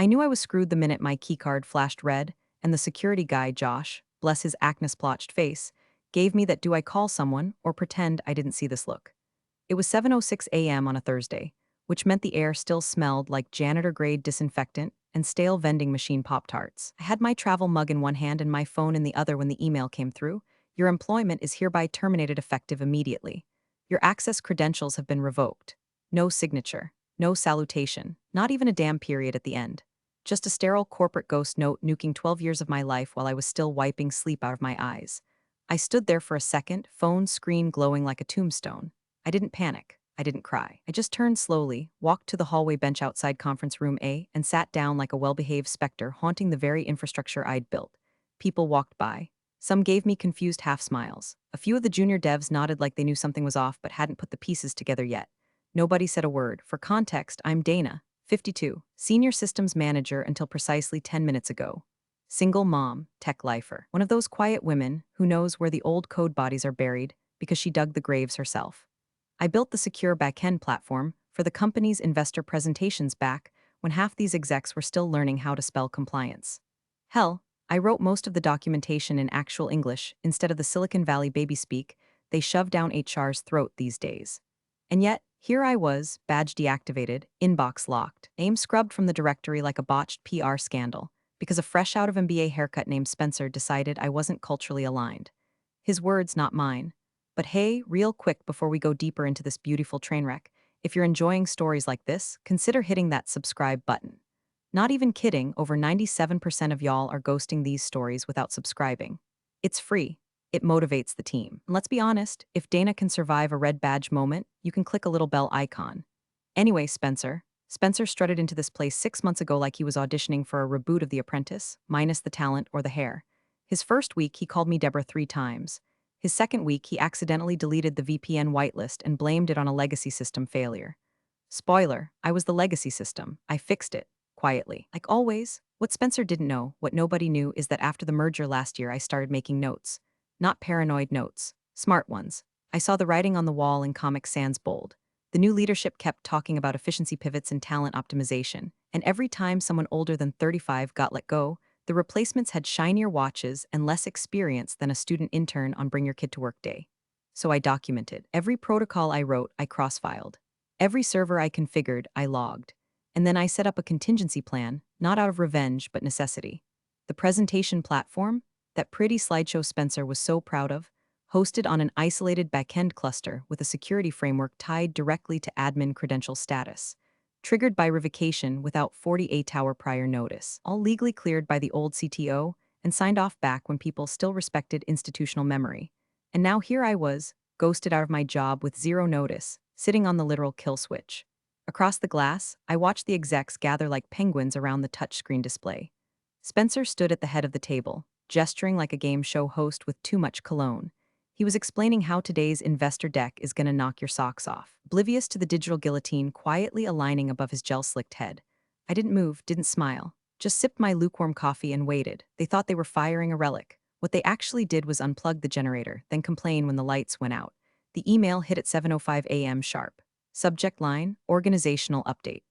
I knew I was screwed the minute my keycard flashed red, and the security guy, Josh, bless his acne-splotched face, gave me that do I call someone or pretend I didn't see this look. It was 7:06 a.m. on a Thursday, which meant the air still smelled like janitor-grade disinfectant and stale vending machine Pop-Tarts. I had my travel mug in one hand and my phone in the other when the email came through. Your employment is hereby terminated effective immediately. Your access credentials have been revoked. No signature, no salutation, not even a damn period at the end. Just a sterile corporate ghost note nuking 12 years of my life while I was still wiping sleep out of my eyes. I stood there for a second, phone screen glowing like a tombstone. I didn't panic. I didn't cry. I just turned slowly, walked to the hallway bench outside conference room A, and sat down like a well-behaved specter haunting the very infrastructure I'd built. People walked by. Some gave me confused half-smiles. A few of the junior devs nodded like they knew something was off but hadn't put the pieces together yet. Nobody said a word. For context, I'm Dana, 52, senior systems manager until precisely 10 minutes ago. Single mom, tech lifer. One of those quiet women who knows where the old code bodies are buried because she dug the graves herself. I built the secure backend platform for the company's investor presentations back when half these execs were still learning how to spell compliance. Hell, I wrote most of the documentation in actual English instead of the Silicon Valley baby speak they shove down HR's throat these days. And yet, here I was, badge deactivated, inbox locked, name scrubbed from the directory like a botched PR scandal, because a fresh out of MBA haircut named Spencer decided I wasn't culturally aligned. His words, not mine. But hey, real quick before we go deeper into this beautiful train wreck, if you're enjoying stories like this, consider hitting that subscribe button. Not even kidding, over 97% of y'all are ghosting these stories without subscribing. It's free. It motivates the team. And let's be honest, if Dana can survive a red badge moment, you can click a little bell icon. Anyway, Spencer. Spencer strutted into this place 6 months ago like he was auditioning for a reboot of The Apprentice, minus the talent or the hair. His first week, he called me Deborah 3 times. His second week, he accidentally deleted the VPN whitelist and blamed it on a legacy system failure. Spoiler, I was the legacy system. I fixed it, quietly. Like always, what Spencer didn't know, what nobody knew, is that after the merger last year, I started making notes. Not paranoid notes, smart ones. I saw the writing on the wall in Comic Sans bold. The new leadership kept talking about efficiency pivots and talent optimization, and every time someone older than 35 got let go, the replacements had shinier watches and less experience than a student intern on Bring Your Kid to Work Day. So I documented. Every protocol I wrote, I cross-filed. Every server I configured, I logged. And then I set up a contingency plan, not out of revenge but necessity. The presentation platform, that pretty slideshow Spencer was so proud of, hosted on an isolated backend cluster with a security framework tied directly to admin credential status, triggered by revocation without 48-hour prior notice, all legally cleared by the old CTO and signed off back when people still respected institutional memory. And now here I was, ghosted out of my job with zero notice, sitting on the literal kill switch. Across the glass, I watched the execs gather like penguins around the touchscreen display. Spencer stood at the head of the table, gesturing like a game show host with too much cologne. He was explaining how today's investor deck is gonna knock your socks off, oblivious to the digital guillotine quietly aligning above his gel-slicked head. I didn't move, didn't smile, just sipped my lukewarm coffee and waited. They thought they were firing a relic. What they actually did was unplug the generator, then complain when the lights went out. The email hit at 7:05 a.m. sharp. Subject line, organizational update.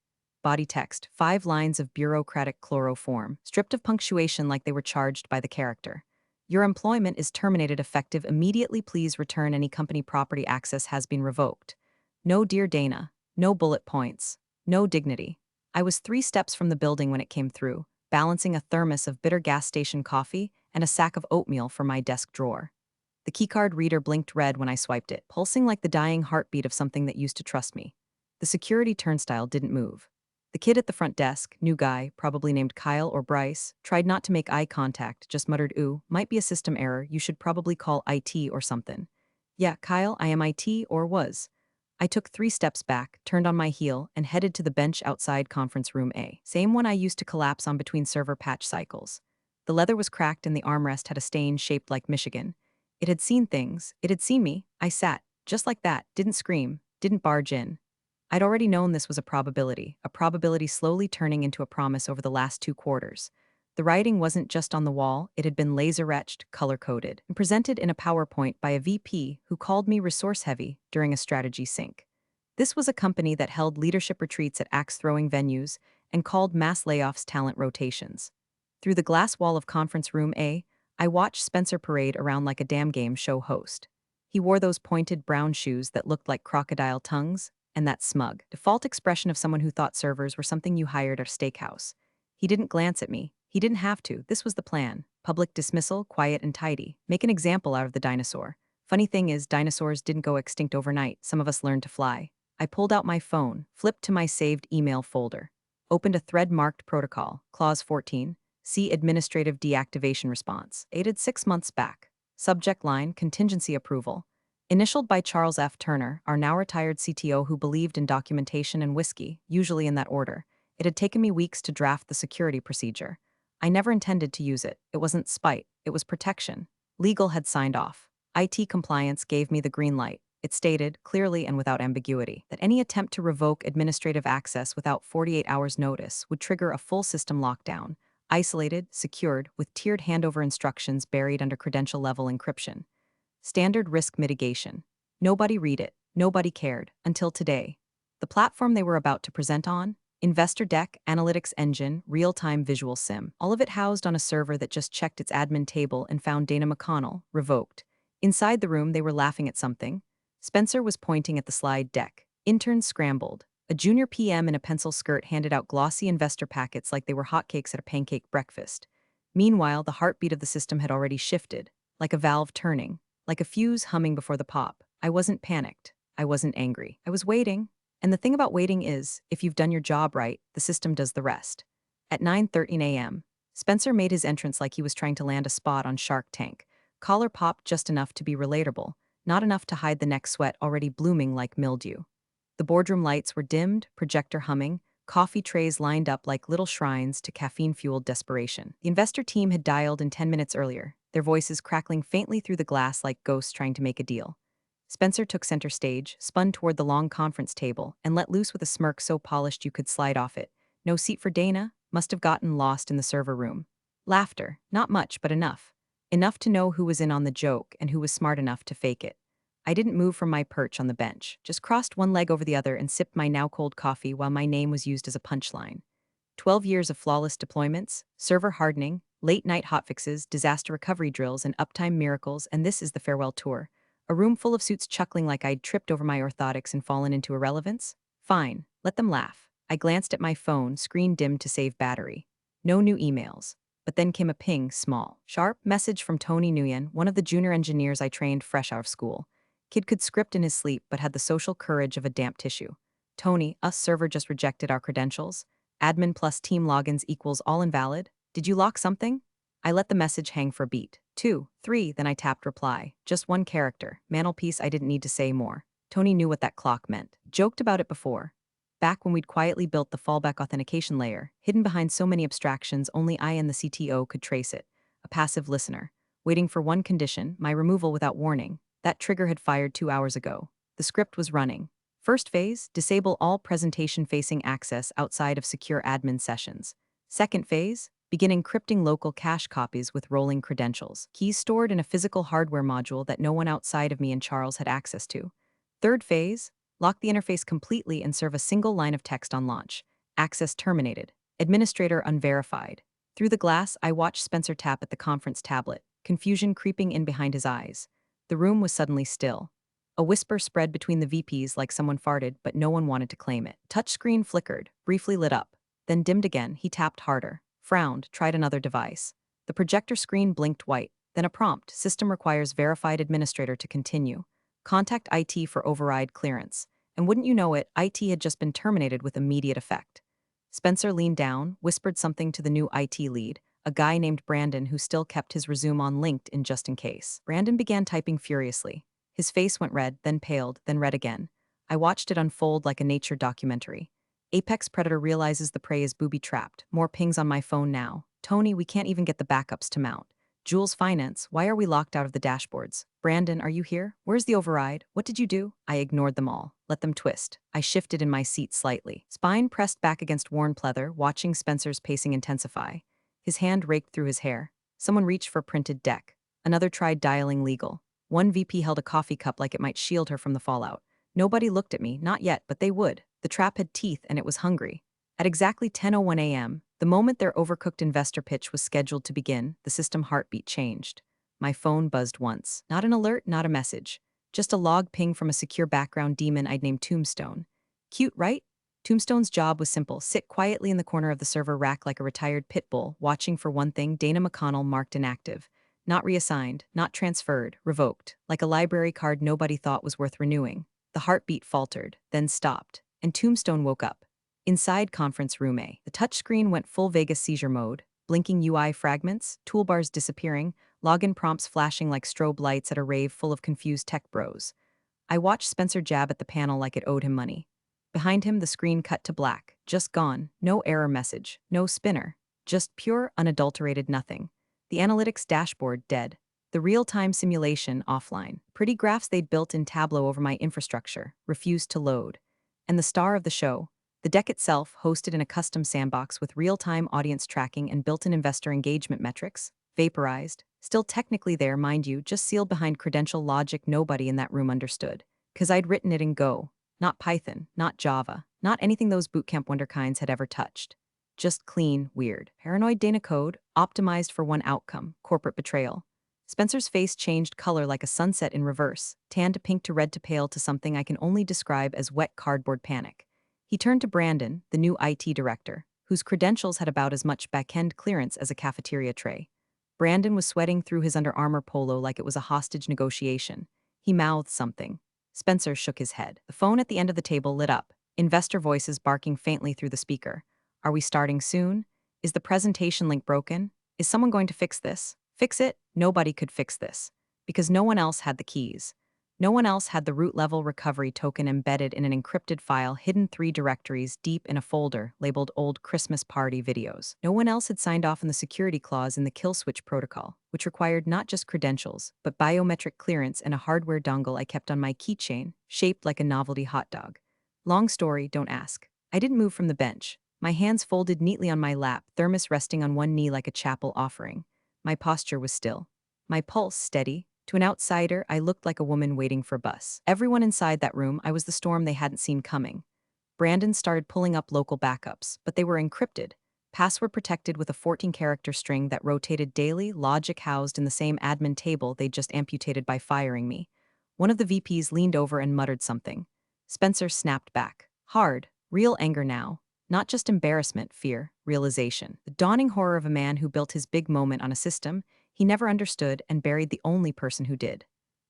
Body text, 5 lines of bureaucratic chloroform, stripped of punctuation like they were charged by the character. Your employment is terminated effective immediately. Please return any company property access has been revoked. No Dear Dana. No bullet points. No dignity. I was 3 steps from the building when it came through, balancing a thermos of bitter gas station coffee and a sack of oatmeal for my desk drawer. The keycard reader blinked red when I swiped it, pulsing like the dying heartbeat of something that used to trust me. The security turnstile didn't move. The kid at the front desk, new guy, probably named Kyle or Bryce, tried not to make eye contact, just muttered, "Ooh, might be a system error, you should probably call IT or something." Yeah, Kyle, I am IT, or was. I took 3 steps back, turned on my heel, and headed to the bench outside conference room A. Same one I used to collapse on between server patch cycles. The leather was cracked and the armrest had a stain shaped like Michigan. It had seen things, it had seen me. I sat, just like that, didn't scream, didn't barge in. I'd already known this was a probability slowly turning into a promise over the last 2 quarters. The writing wasn't just on the wall, it had been laser-etched, color-coded, and presented in a PowerPoint by a VP who called me resource-heavy during a strategy sync. This was a company that held leadership retreats at axe-throwing venues and called mass layoffs talent rotations. Through the glass wall of conference room A, I watched Spencer parade around like a damn game show host. He wore those pointed brown shoes that looked like crocodile tongues, and that smug, default expression of someone who thought servers were something you hired at a steakhouse. He didn't glance at me. He didn't have to. This was the plan. Public dismissal, quiet and tidy. Make an example out of the dinosaur. Funny thing is, dinosaurs didn't go extinct overnight. Some of us learned to fly. I pulled out my phone, flipped to my saved email folder, opened a thread marked protocol, clause 14, see administrative deactivation response, dated 6 months back. Subject line, contingency approval. Initialed by Charles F. Turner, our now retired CTO who believed in documentation and whiskey, usually in that order. It had taken me weeks to draft the security procedure. I never intended to use it. It wasn't spite, it was protection. Legal had signed off. IT compliance gave me the green light. It stated, clearly and without ambiguity, that any attempt to revoke administrative access without 48 hours notice would trigger a full system lockdown, isolated, secured, with tiered handover instructions buried under credential-level encryption. Standard risk mitigation. Nobody read it, nobody cared, until today. The platform they were about to present on, Investor Deck, Analytics Engine, Real-Time Visual Sim, all of it housed on a server that just checked its admin table and found Dana McConnell, revoked. Inside the room, they were laughing at something. Spencer was pointing at the slide deck. Interns scrambled. A junior PM in a pencil skirt handed out glossy investor packets like they were hotcakes at a pancake breakfast. Meanwhile, the heartbeat of the system had already shifted, like a valve turning, like a fuse humming before the pop. I wasn't panicked. I wasn't angry. I was waiting. And the thing about waiting is, if you've done your job right, the system does the rest. At 9:13 a.m., Spencer made his entrance like he was trying to land a spot on Shark Tank. Collar popped just enough to be relatable, not enough to hide the neck sweat already blooming like mildew. The boardroom lights were dimmed, projector humming, coffee trays lined up like little shrines to caffeine-fueled desperation. The investor team had dialed in 10 minutes earlier, their voices crackling faintly through the glass like ghosts trying to make a deal. Spencer took center stage, spun toward the long conference table, and let loose with a smirk so polished you could slide off it. No seat for Dana, must have gotten lost in the server room. Laughter, not much, but enough. Enough to know who was in on the joke and who was smart enough to fake it. I didn't move from my perch on the bench, just crossed one leg over the other and sipped my now cold coffee while my name was used as a punchline. 12 years of flawless deployments, server hardening, late-night hotfixes, disaster recovery drills, and uptime miracles, and this is the farewell tour. A room full of suits chuckling like I'd tripped over my orthotics and fallen into irrelevance? Fine, let them laugh. I glanced at my phone, screen dimmed to save battery. No new emails. But then came a ping, small, sharp message from Tony Nguyen, one of the junior engineers I trained fresh out of school. Kid could script in his sleep but had the social courage of a damp tissue. Tony, us server just rejected our credentials. Admin plus team logins equals all invalid. Did you lock something? I let the message hang for a beat. 2, 3, then I tapped reply. Just one character. Mantelpiece, I didn't need to say more. Tony knew what that clock meant. Joked about it before. Back when we'd quietly built the fallback authentication layer, hidden behind so many abstractions only I and the CTO could trace it. A passive listener. Waiting for one condition, my removal without warning. That trigger had fired 2 hours ago. The script was running. First phase, disable all presentation-facing access outside of secure admin sessions. Second phase, begin encrypting local cache copies with rolling credentials. Keys stored in a physical hardware module that no one outside of me and Charles had access to. Third phase, lock the interface completely and serve a single line of text on launch. Access terminated. Administrator unverified. Through the glass, I watched Spencer tap at the conference tablet, confusion creeping in behind his eyes. The room was suddenly still. A whisper spread between the VPs like someone farted, but no one wanted to claim it. Touchscreen flickered, briefly lit up, then dimmed again. He tapped harder, frowned, tried another device. The projector screen blinked white, then a prompt, system requires verified administrator to continue. Contact IT for override clearance. And wouldn't you know it, IT had just been terminated with immediate effect. Spencer leaned down, whispered something to the new IT lead, a guy named Brandon who still kept his resume on LinkedIn just in case. Brandon began typing furiously. His face went red, then paled, then red again. I watched it unfold like a nature documentary. Apex predator realizes the prey is booby-trapped. More pings on my phone now. Tony, we can't even get the backups to mount. Jules Finance, why are we locked out of the dashboards? Brandon, are you here? Where's the override? What did you do? I ignored them all. Let them twist. I shifted in my seat slightly. Spine pressed back against worn pleather, watching Spencer's pacing intensify. His hand raked through his hair. Someone reached for a printed deck. Another tried dialing legal. One VP held a coffee cup like it might shield her from the fallout. Nobody looked at me, not yet, but they would. The trap had teeth and it was hungry. At exactly 10:01 a.m., the moment their overcooked investor pitch was scheduled to begin, the system heartbeat changed. My phone buzzed once. Not an alert, not a message. Just a log ping from a secure background demon I'd named Tombstone. Cute, right? Tombstone's job was simple: sit quietly in the corner of the server rack like a retired pit bull, watching for one thing: Dana McConnell marked inactive. Not reassigned, not transferred, revoked, like a library card nobody thought was worth renewing. The heartbeat faltered, then stopped, and Tombstone woke up. Inside conference room A, the touchscreen went full Vegas seizure mode, blinking UI fragments, toolbars disappearing, login prompts flashing like strobe lights at a rave full of confused tech bros. I watched Spencer jab at the panel like it owed him money. Behind him, the screen cut to black, just gone, no error message, no spinner, just pure, unadulterated nothing. The analytics dashboard dead. The real-time simulation offline. Pretty graphs they'd built in Tableau over my infrastructure refused to load. And the star of the show, the deck itself, hosted in a custom sandbox with real-time audience tracking and built-in investor engagement metrics, vaporized, still technically there, mind you, just sealed behind credential logic nobody in that room understood. 'Cause I'd written it in Go, not Python, not Java, not anything those bootcamp wonderkinds had ever touched. Just clean, weird, paranoid Dana code, optimized for one outcome: corporate betrayal. Spencer's face changed color like a sunset in reverse, tan to pink to red to pale to something I can only describe as wet cardboard panic. He turned to Brandon, the new IT director, whose credentials had about as much back-end clearance as a cafeteria tray. Brandon was sweating through his Under Armour polo like it was a hostage negotiation. He mouthed something. Spencer shook his head. The phone at the end of the table lit up, investor voices barking faintly through the speaker. Are we starting soon? Is the presentation link broken? Is someone going to fix this? Fix it? Nobody could fix this. Because no one else had the keys. No one else had the root-level recovery token embedded in an encrypted file hidden 3 directories deep in a folder labeled Old Christmas Party Videos. No one else had signed off on the security clause in the kill switch protocol, which required not just credentials, but biometric clearance and a hardware dongle I kept on my keychain, shaped like a novelty hot dog. Long story, don't ask. I didn't move from the bench. My hands folded neatly on my lap, thermos resting on one knee like a chapel offering. My posture was still. My pulse steady. To an outsider, I looked like a woman waiting for a bus. Everyone inside that room, I was the storm they hadn't seen coming. Brandon started pulling up local backups, but they were encrypted, password protected with a 14-character string that rotated daily, logic housed in the same admin table they'd just amputated by firing me. One of the VPs leaned over and muttered something. Spencer snapped back. Hard, real anger now. Not just embarrassment, fear, realization. The dawning horror of a man who built his big moment on a system he never understood and buried the only person who did.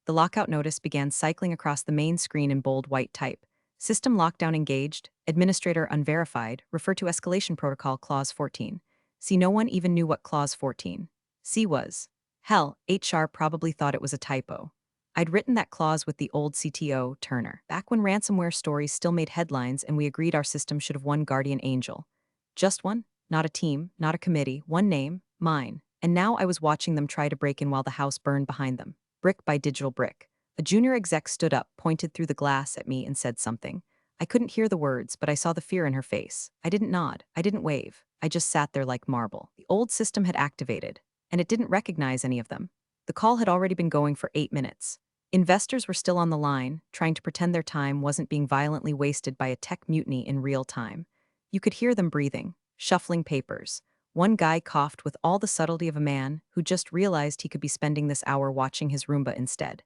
The lockout notice began cycling across the main screen in bold white type. System lockdown engaged, administrator unverified, refer to escalation protocol clause 14. See, no one even knew what clause 14. C was. Hell, HR probably thought it was a typo. I'd written that clause with the old CTO, Turner, back when ransomware stories still made headlines and we agreed our system should have one guardian angel. Just one, not a team, not a committee, one name, mine. And now I was watching them try to break in while the house burned behind them, brick by digital brick. A junior exec stood up, pointed through the glass at me and said something. I couldn't hear the words, but I saw the fear in her face. I didn't nod, I didn't wave. I just sat there like marble. The old system had activated, and it didn't recognize any of them. The call had already been going for 8 minutes. Investors were still on the line, trying to pretend their time wasn't being violently wasted by a tech mutiny in real time. You could hear them breathing, shuffling papers. One guy coughed with all the subtlety of a man who just realized he could be spending this hour watching his Roomba instead.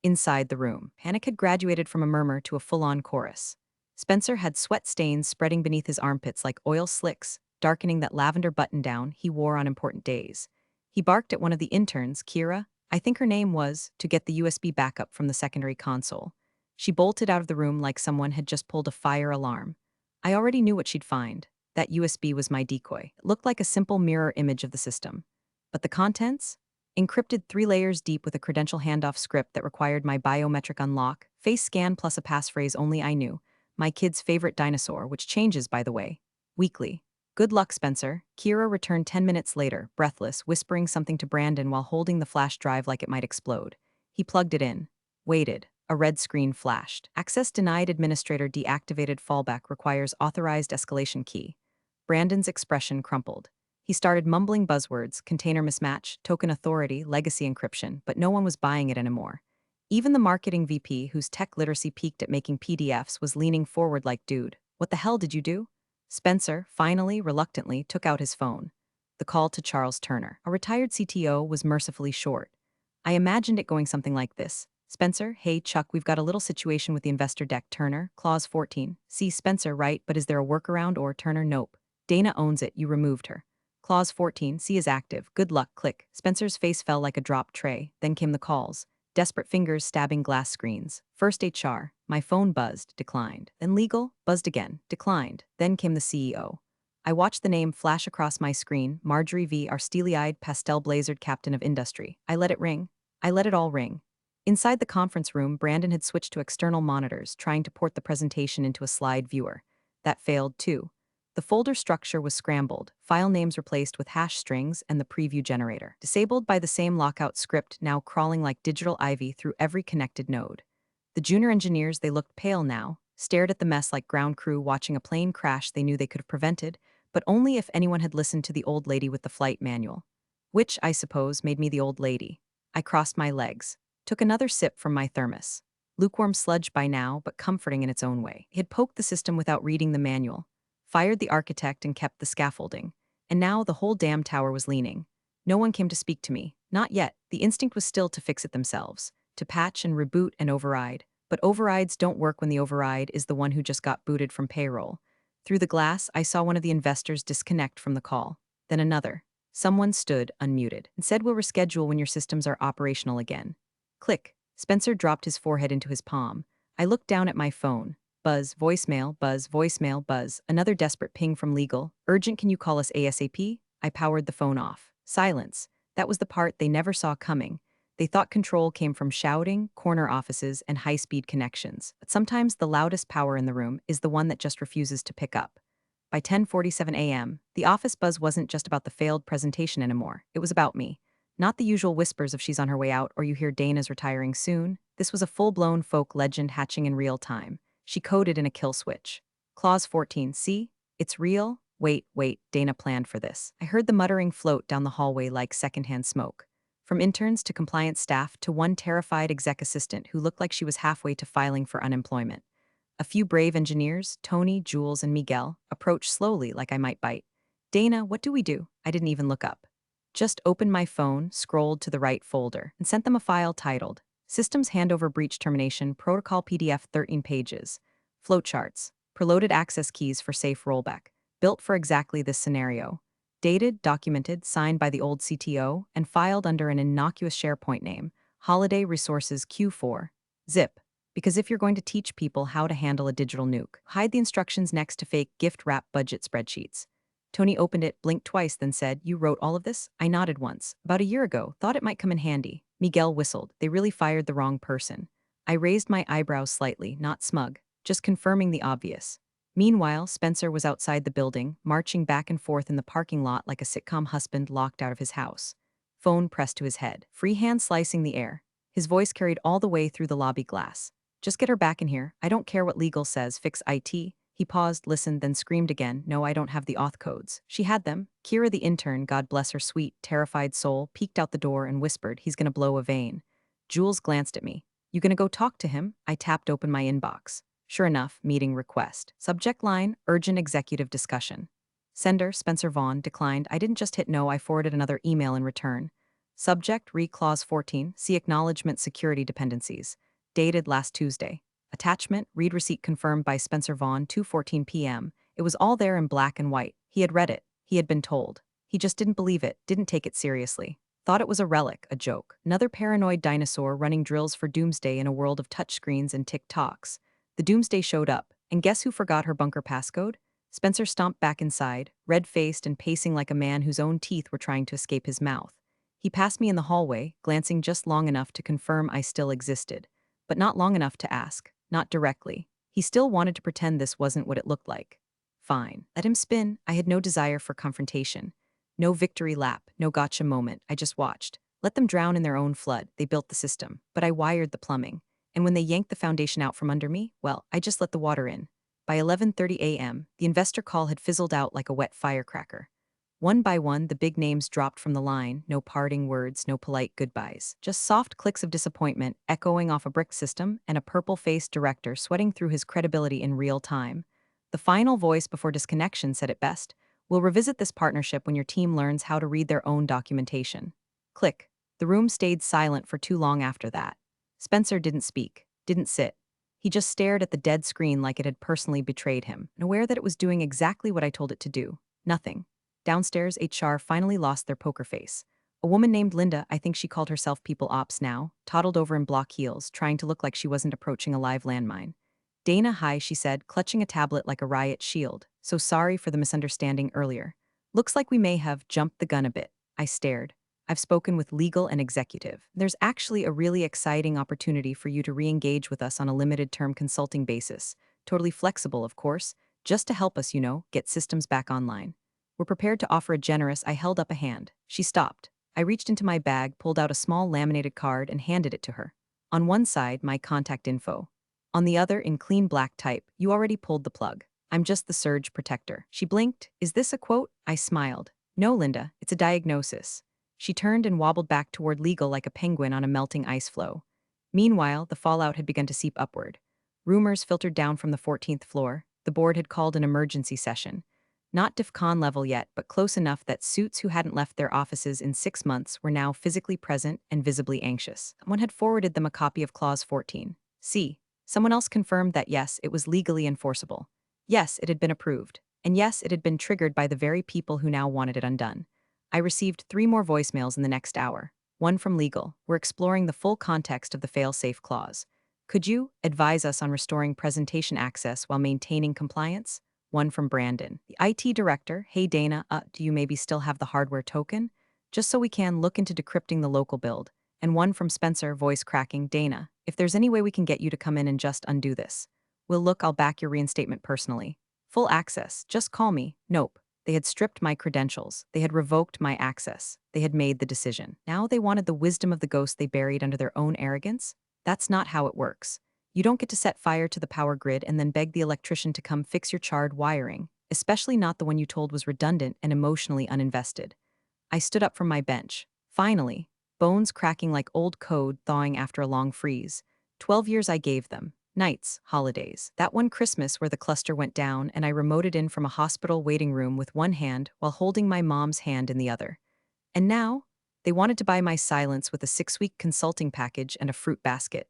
Inside the room, panic had graduated from a murmur to a full-on chorus. Spencer had sweat stains spreading beneath his armpits like oil slicks, darkening that lavender button-down he wore on important days. He barked at one of the interns, Kira, I think her name was, to get the USB backup from the secondary console. She bolted out of the room like someone had just pulled a fire alarm. I already knew what she'd find. That USB was my decoy. It looked like a simple mirror image of the system. But the contents? Encrypted 3 layers deep with a credential handoff script that required my biometric unlock, face scan plus a passphrase only I knew, my kid's favorite dinosaur, which changes, by the way, weekly. Good luck, Spencer. Kira returned 10 minutes later, breathless, whispering something to Brandon while holding the flash drive like it might explode. He plugged it in. Waited. A red screen flashed. Access denied, administrator deactivated, fallback requires authorized escalation key. Brandon's expression crumpled. He started mumbling buzzwords: container mismatch, token authority, legacy encryption, but no one was buying it anymore. Even the marketing VP, whose tech literacy peaked at making PDFs, was leaning forward like, dude, what the hell did you do? Spencer, finally, reluctantly, took out his phone. The call to Charles Turner, a retired CTO, was mercifully short. I imagined it going something like this. Spencer, hey Chuck, we've got a little situation with the investor deck. Turner, clause 14. See, Spencer, right, but is there a workaround? Or Turner, nope. Dana owns it, you removed her. Clause 14, C is active, good luck, click. Spencer's face fell like a dropped tray, then came the calls. Desperate fingers stabbing glass screens. First HR, my phone buzzed, declined. Then legal, buzzed again, declined. Then came the CEO. I watched the name flash across my screen, Marjorie V., our steely-eyed, pastel-blazered captain of industry. I let it ring. I let it all ring. Inside the conference room, Brandon had switched to external monitors, trying to port the presentation into a slide viewer. That failed, too. The folder structure was scrambled, file names replaced with hash strings, and the preview generator, disabled by the same lockout script, now crawling like digital ivy through every connected node. The junior engineers, they looked pale now, stared at the mess like ground crew watching a plane crash they knew they could have prevented, but only if anyone had listened to the old lady with the flight manual. Which, I suppose, made me the old lady. I crossed my legs, took another sip from my thermos. Lukewarm sludge by now, but comforting in its own way. He had poked the system without reading the manual, fired the architect and kept the scaffolding, and now the whole damn tower was leaning. No one came to speak to me. Not yet. The instinct was still to fix it themselves, to patch and reboot and override. But overrides don't work when the override is the one who just got booted from payroll. Through the glass, I saw one of the investors disconnect from the call. Then another. Someone stood, unmuted, and said we'll reschedule when your systems are operational again. Click. Spencer dropped his forehead into his palm. I looked down at my phone. Buzz, voicemail, buzz, voicemail, buzz. Another desperate ping from legal. Urgent, can you call us ASAP? I powered the phone off. Silence. That was the part they never saw coming. They thought control came from shouting, corner offices, and high-speed connections. But sometimes the loudest power in the room is the one that just refuses to pick up. By 10:47 a.m., the office buzz wasn't just about the failed presentation anymore. It was about me. Not the usual whispers of she's on her way out or you hear Dana's retiring soon. This was a full-blown folk legend hatching in real time. She coded in a kill switch. Clause 14, see? It's real? Wait, Dana planned for this. I heard the muttering float down the hallway like secondhand smoke. From interns to compliance staff to one terrified exec assistant who looked like she was halfway to filing for unemployment. A few brave engineers, Tony, Jules, and Miguel, approached slowly like I might bite. Dana, what do we do? I didn't even look up. Just opened my phone, scrolled to the right folder, and sent them a file titled Systems Handover Breach Termination Protocol PDF 13 pages. Flowcharts. Preloaded access keys for safe rollback. Built for exactly this scenario. Dated, documented, signed by the old CTO, and filed under an innocuous SharePoint name, Holiday Resources Q4. Zip. Because if you're going to teach people how to handle a digital nuke, hide the instructions next to fake gift wrap budget spreadsheets. Tony opened it, blinked twice, then said, You wrote all of this? I nodded once. About a year ago, thought it might come in handy. Miguel whistled. They really fired the wrong person. I raised my eyebrows slightly, not smug, just confirming the obvious. Meanwhile, Spencer was outside the building, marching back and forth in the parking lot like a sitcom husband locked out of his house. Phone pressed to his head, free hand slicing the air. His voice carried all the way through the lobby glass. Just get her back in here. I don't care what legal says, fix IT. He paused, listened, then screamed again, No, I don't have the auth codes. She had them. Kira the intern, God bless her sweet, terrified soul, peeked out the door and whispered, He's gonna blow a vein. Jules glanced at me. You gonna go talk to him? I tapped open my inbox. Sure enough, meeting request. Subject line, urgent executive discussion. Sender, Spencer Vaughn, declined. I didn't just hit no, I forwarded another email in return. Subject, clause 14, see acknowledgement security dependencies. Dated last Tuesday. Attachment, read receipt confirmed by Spencer Vaughn, 2:14 p.m. It was all there in black and white. He had read it. He had been told. He just didn't believe it, didn't take it seriously. Thought it was a relic, a joke. Another paranoid dinosaur running drills for doomsday in a world of touchscreens and tick-tocks. The doomsday showed up, and guess who forgot her bunker passcode? Spencer stomped back inside, red-faced and pacing like a man whose own teeth were trying to escape his mouth. He passed me in the hallway, glancing just long enough to confirm I still existed, but not long enough to ask. Not directly. He still wanted to pretend this wasn't what it looked like. Fine. Let him spin. I had no desire for confrontation. No victory lap, no gotcha moment. I just watched. Let them drown in their own flood. They built the system. But I wired the plumbing. And when they yanked the foundation out from under me, well, I just let the water in. By 11:30 a.m., the investor call had fizzled out like a wet firecracker. One by one, the big names dropped from the line, no parting words, no polite goodbyes. Just soft clicks of disappointment echoing off a brick system and a purple-faced director sweating through his credibility in real time. The final voice before disconnection said it best. We'll revisit this partnership when your team learns how to read their own documentation. Click. The room stayed silent for too long after that. Spencer didn't speak, didn't sit. He just stared at the dead screen like it had personally betrayed him, and aware that it was doing exactly what I told it to do. Nothing. Downstairs, HR finally lost their poker face. A woman named Linda, I think she called herself People Ops now, toddled over in block heels, trying to look like she wasn't approaching a live landmine. Dana, hi, she said, clutching a tablet like a riot shield. So sorry for the misunderstanding earlier. Looks like we may have jumped the gun a bit. I stared. I've spoken with legal and executive. There's actually a really exciting opportunity for you to re-engage with us on a limited-term consulting basis. Totally flexible, of course, just to help us, get systems back online. We're prepared to offer a generous. I held up a hand. She stopped. I reached into my bag, pulled out a small laminated card, and handed it to her. On one side, my contact info. On the other, in clean black type, you already pulled the plug. I'm just the surge protector. She blinked. Is this a quote? I smiled. No, Linda, it's a diagnosis. She turned and wobbled back toward legal like a penguin on a melting ice floe. Meanwhile, the fallout had begun to seep upward. Rumors filtered down from the 14th floor. The board had called an emergency session. Not DEFCON level yet, but close enough that suits who hadn't left their offices in 6 months were now physically present and visibly anxious. Someone had forwarded them a copy of Clause 14. C. Someone else confirmed that yes, it was legally enforceable. Yes, it had been approved. And yes, it had been triggered by the very people who now wanted it undone. I received 3 more voicemails in the next hour. One from legal. We're exploring the full context of the fail-safe clause. Could you advise us on restoring presentation access while maintaining compliance? One from Brandon. The IT director. Hey Dana, do you maybe still have the hardware token? Just so we can look into decrypting the local build. And one from Spencer, voice cracking. Dana, if there's any way we can get you to come in and just undo this. I'll back your reinstatement personally. Full access, just call me. Nope. They had stripped my credentials. They had revoked my access. They had made the decision. Now they wanted the wisdom of the ghost they buried under their own arrogance? That's not how it works. You don't get to set fire to the power grid and then beg the electrician to come fix your charred wiring, especially not the one you told was redundant and emotionally uninvested. I stood up from my bench. Finally, bones cracking like old code thawing after a long freeze. 12 years I gave them. Nights, holidays. That one Christmas where the cluster went down and I remoted in from a hospital waiting room with one hand while holding my mom's hand in the other. And now, they wanted to buy my silence with a 6-week consulting package and a fruit basket.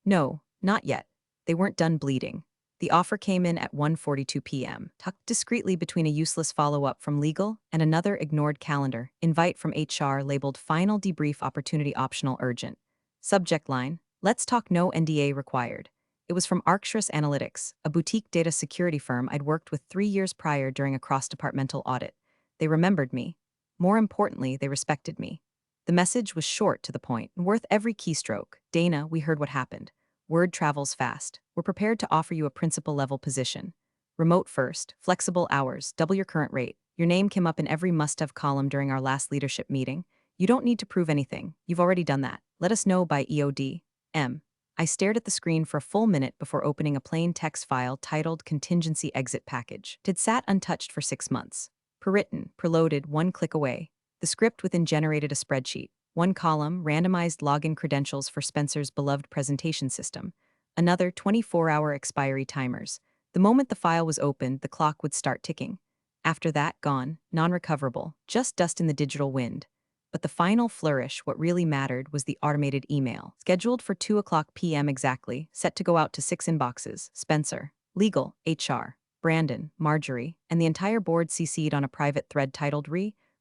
No, not yet. They weren't done bleeding. The offer came in at 1:42 p.m., tucked discreetly between a useless follow-up from legal and another ignored calendar, invite from HR labeled Final Debrief Opportunity Optional Urgent. Subject line, Let's talk, no NDA required. It was from Arcturus Analytics, a boutique data security firm I'd worked with 3 years prior during a cross-departmental audit. They remembered me. More importantly, they respected me. The message was short to the point, and worth every keystroke. Dana, we heard what happened. Word travels fast. We're prepared to offer you a principal-level position. Remote first, flexible hours, double your current rate. Your name came up in every must-have column during our last leadership meeting. You don't need to prove anything. You've already done that. Let us know by EOD. M. I stared at the screen for a full minute before opening a plain text file titled Contingency Exit Package. It had sat untouched for 6 months. Prewritten, preloaded, one click away. The script within generated a spreadsheet. One column, randomized login credentials for Spencer's beloved presentation system. Another, 24-hour expiry timers. The moment the file was opened, the clock would start ticking. After that, gone, non-recoverable, just dust in the digital wind. But the final flourish, what really mattered, was the automated email. Scheduled for 2:00 p.m. exactly, set to go out to 6 inboxes. Spencer, legal, HR, Brandon, Marjorie, and the entire board CC'd on a private thread titled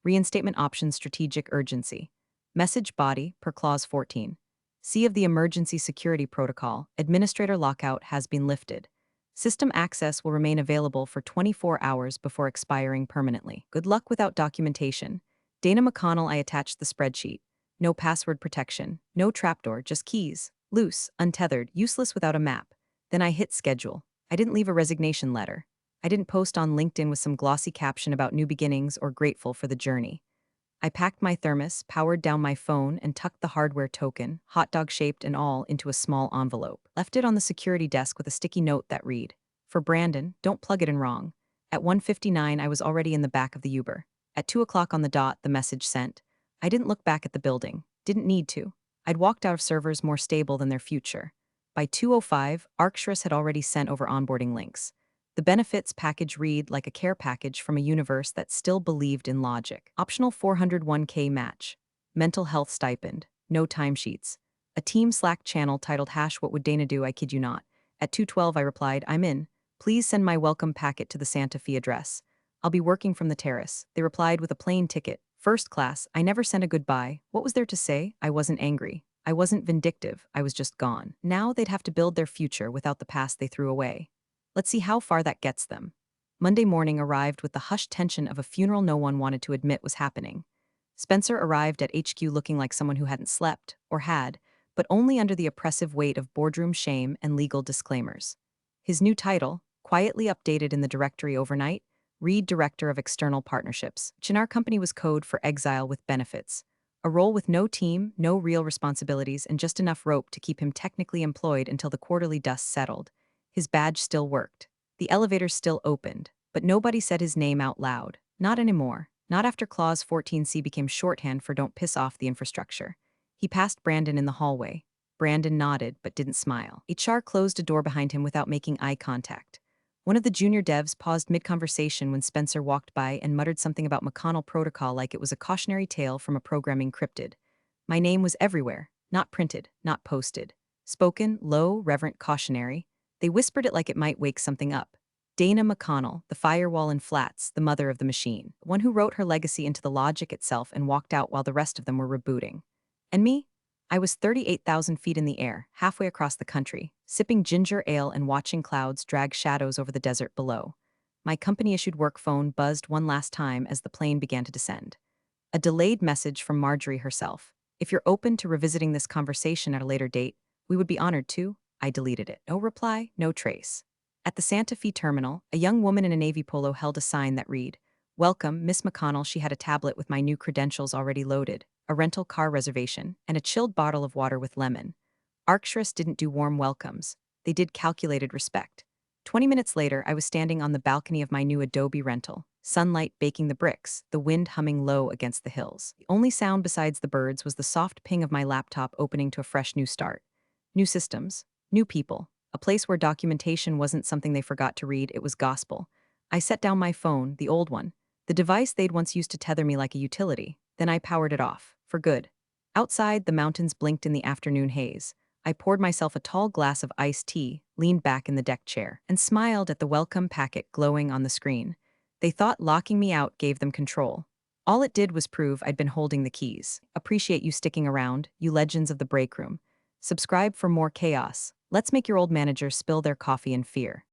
Reinstatement Options Strategic Urgency. Message body, per Clause 14. C of the Emergency Security Protocol, Administrator Lockout has been lifted. System access will remain available for 24 hours before expiring permanently. Good luck without documentation. Dana McConnell. I attached the spreadsheet. No password protection, no trapdoor, just keys. Loose, untethered, useless without a map. Then I hit schedule. I didn't leave a resignation letter. I didn't post on LinkedIn with some glossy caption about new beginnings or grateful for the journey. I packed my thermos, powered down my phone, and tucked the hardware token, hot dog shaped and all, into a small envelope. Left it on the security desk with a sticky note that read, For Brandon, don't plug it in wrong. At 1:59, I was already in the back of the Uber. At 2:00 on the dot, the message sent. I didn't look back at the building. Didn't need to. I'd walked out of servers more stable than their future. By 2:05, Arcturus had already sent over onboarding links. The benefits package read like a care package from a universe that still believed in logic. Optional 401k match. Mental health stipend. No timesheets. A team Slack channel titled What Would Dana Do? I kid you not. At 2:12 I replied, I'm in. Please send my welcome packet to the Santa Fe address. I'll be working from the terrace. They replied with a plane ticket. First class. I never sent a goodbye. What was there to say? I wasn't angry. I wasn't vindictive. I was just gone. Now they'd have to build their future without the past they threw away. Let's see how far that gets them. Monday morning arrived with the hushed tension of a funeral no one wanted to admit was happening. Spencer arrived at HQ looking like someone who hadn't slept, or had, but only under the oppressive weight of boardroom shame and legal disclaimers. His new title, quietly updated in the directory overnight, read Director of External Partnerships, which in our company was code for exile with benefits. A role with no team, no real responsibilities, and just enough rope to keep him technically employed until the quarterly dust settled. His badge still worked. The elevator still opened, but nobody said his name out loud. Not anymore. Not after Clause 14C became shorthand for don't piss off the infrastructure. He passed Brandon in the hallway. Brandon nodded, but didn't smile. HR closed a door behind him without making eye contact. One of the junior devs paused mid-conversation when Spencer walked by and muttered something about McConnell protocol like it was a cautionary tale from a programming cryptid. My name was everywhere, not printed, not posted. Spoken, low, reverent cautionary. They whispered it like it might wake something up. Dana McConnell, the firewall in flats, the mother of the machine, one who wrote her legacy into the logic itself and walked out while the rest of them were rebooting. And me? I was 38,000 feet in the air, halfway across the country, sipping ginger ale and watching clouds drag shadows over the desert below. My company-issued work phone buzzed one last time as the plane began to descend. A delayed message from Marjorie herself. If you're open to revisiting this conversation at a later date, we would be honored to. I deleted it. No reply, no trace. At the Santa Fe terminal, a young woman in a navy polo held a sign that read, Welcome, Miss McConnell. She had a tablet with my new credentials already loaded, a rental car reservation, and a chilled bottle of water with lemon. Arcturus didn't do warm welcomes. They did calculated respect. 20 minutes later, I was standing on the balcony of my new Adobe rental, sunlight baking the bricks, the wind humming low against the hills. The only sound besides the birds was the soft ping of my laptop opening to a fresh new start. New systems, new people, a place where documentation wasn't something they forgot to read, it was gospel. I set down my phone, the old one, the device they'd once used to tether me like a utility. Then I powered it off, for good. Outside, the mountains blinked in the afternoon haze. I poured myself a tall glass of iced tea, leaned back in the deck chair, and smiled at the welcome packet glowing on the screen. They thought locking me out gave them control. All it did was prove I'd been holding the keys. Appreciate you sticking around, you legends of the break room. Subscribe for more chaos. Let's make your old manager spill their coffee in fear.